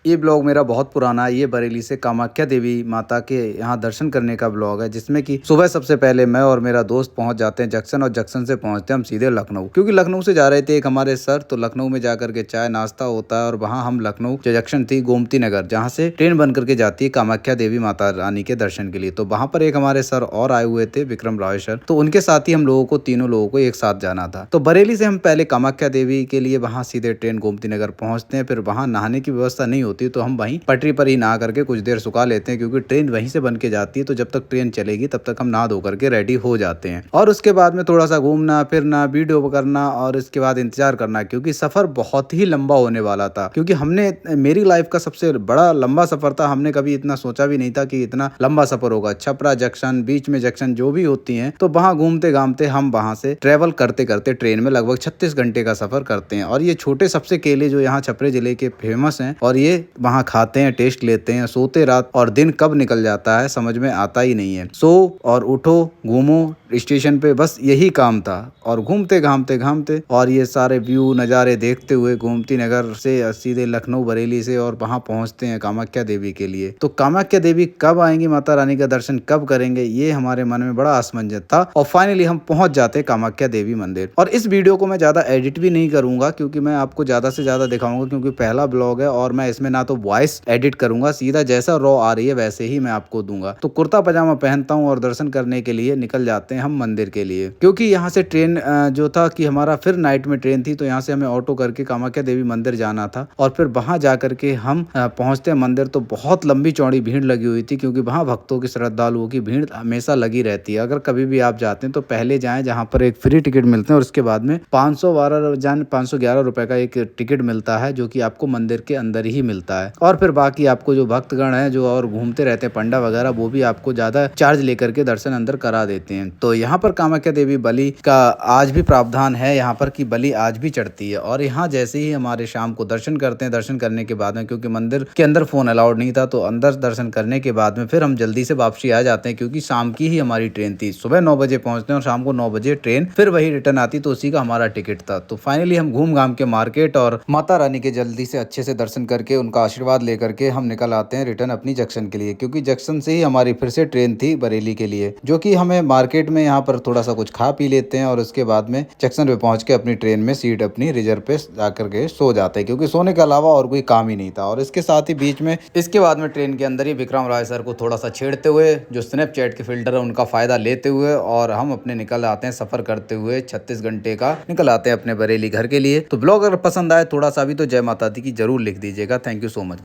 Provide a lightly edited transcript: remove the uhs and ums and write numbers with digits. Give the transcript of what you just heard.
ये ब्लॉग मेरा बहुत पुराना है। ये बरेली से कामाख्या देवी माता के यहाँ दर्शन करने का ब्लॉग है, जिसमें कि सुबह सबसे पहले मैं और मेरा दोस्त पहुंच जाते हैं जंक्शन, और जंक्शन से पहुंचते हैं हम सीधे लखनऊ, क्योंकि लखनऊ से जा रहे थे एक हमारे सर। तो लखनऊ में जाकर के चाय नाश्ता होता है, और वहाँ हम लखनऊ जो जंक्शन थी गोमती नगर, जहाँ से ट्रेन बन करके जाती है कामाख्या देवी माता रानी के दर्शन के लिए। तो वहाँ पर एक हमारे सर और आए हुए थे, विक्रम राय सर। तो उनके साथ ही हम लोगों को, तीनों लोगों को एक साथ जाना था। तो बरेली से हम पहले कामाख्या देवी के लिए वहाँ सीधे ट्रेन गोमती नगर पहुँचते हैं। फिर वहाँ नहाने की व्यवस्था नहीं होती, तो हम वहीं पटरी पर ही नहा करके कुछ देर सुखा लेते हैं, क्योंकि ट्रेन वहीं से बन के जाती है। तो जब तक ट्रेन चलेगी तब तक हम नहा धो करके रेडी हो जाते हैं, और उसके बाद में थोड़ा सा घूमना फिरना, वीडियो करना, और इसके बाद इंतजार करना, क्योंकि सफर बहुत ही लंबा होने वाला था। क्योंकि हमने, मेरी लाइफ का सबसे बड़ा लंबा सफर था। हमने कभी इतना सोचा भी नहीं था कि इतना लंबा सफर होगा। छपरा जंक्शन, बीच में जंक्शन जो भी होती हैं, तो वहां घूमते घामते हम वहां से ट्रेवल करते करते ट्रेन में लगभग 36 घंटे का सफर करते हैं। और ये छोटे सबसे केले जो यहाँ छपरे जिले के फेमस हैं, और ये वहां खाते हैं, टेस्ट लेते हैं, सोते रात, और दिन कब निकल जाता है समझ में आता ही नहीं है। सो और उठो, घूमो स्टेशन पे, बस यही काम था। और घूमते घामते घामते और ये सारे व्यू नज़ारे देखते हुए गोमती नगर से सीधे लखनऊ बरेली से, और वहां पहुंचते हैं कामाख्या देवी के लिए। तो कामाख्या देवी कब आएंगी, माता रानी का दर्शन कब करेंगे, ये हमारे मन में बड़ा असमंजस था। और फाइनली हम पहुंच जाते हैं कामाख्या देवी मंदिर। और इस वीडियो को मैं ज़्यादा एडिट भी नहीं करूंगा, क्योंकि मैं आपको ज़्यादा से ज़्यादा दिखाऊंगा, क्योंकि पहला ब्लॉग है। और मैं इसमें ना तो वॉइस एडिट करूंगा, सीधा जैसा रॉ आ रही है वैसे ही मैं आपको दूंगा। तो कुर्ता पजामा पहनता हूँ और दर्शन करने के लिए निकल जाते हैं हम मंदिर के लिए। क्योंकि यहाँ से ट्रेन जो था कि हमारा फिर नाइट में ट्रेन थी, तो यहाँ से हमें ऑटो करके कामाख्या देवी मंदिर जाना था। और फिर वहां जा करके हम पहुंचते हैं मंदिर। तो बहुत लंबी चौड़ी भीड़ लगी हुई थी, क्योंकि वहां भक्तों की, श्रद्धालुओं की भीड़ हमेशा लगी रहती है। अगर कभी भी आप जाते हैं तो पहले जाएं, जहाँ पर एक फ्री टिकट मिलते हैं, और उसके बाद में 511 रुपए का एक टिकट मिलता है, जो कि आपको मंदिर के अंदर ही मिलता है। और फिर बाकी आपको जो भक्तगण है जो और घूमते रहते हैं, पंडा वगैरह, वो भी आपको ज्यादा चार्ज लेकर के दर्शन अंदर करा देते हैं। तो यहाँ पर कामाख्या देवी बलि का आज भी प्रावधान है यहाँ पर, कि बलि आज भी चढ़ती है। और यहाँ जैसे ही हमारे शाम को दर्शन करते हैं, दर्शन करने के बाद में, क्योंकि मंदिर के अंदर फोन अलाउड नहीं था, तो अंदर दर्शन करने के बाद में फिर हम जल्दी से वापसी आ जाते हैं, क्योंकि शाम की ही हमारी ट्रेन थी। सुबह 9 बजे पहुंचते हैं और शाम को 9 बजे ट्रेन फिर वही रिटर्न आती, तो उसी का हमारा टिकट था। तो फाइनली हम घूम घाम के मार्केट और माता रानी के जल्दी से अच्छे से दर्शन करके उनका आशीर्वाद लेकर के हम निकल आते हैं रिटर्न अपनी जंक्शन के लिए, क्योंकि जंक्शन से ही हमारी फिर से ट्रेन थी बरेली के लिए, जो कि हमें मार्केट में यहाँ पर थोड़ा सा कुछ खा पी लेते हैं, और उसके बाद में जंक्शन पे पहुंच के अपनी ट्रेन में सीट अपनी रिजर्व पे जाकर के सो जाते हैं, क्योंकि सोने के अलावा और कोई काम ही नहीं था। और इसके साथ ही बीच में, इसके बाद में ट्रेन के अंदर ही विक्रम राय सर को थोड़ा सा छेड़ते हुए, जो स्नैपचैट के फिल्टर है उनका फायदा लेते हुए, और हम अपने निकल आते हैं सफर करते हुए 36 घंटे का निकल आते हैं अपने बरेली घर के लिए। तो ब्लॉग अगर पसंद आए थोड़ा सा भी, तो जय माता दी की जरूर लिख दीजिएगा। Thank you so much.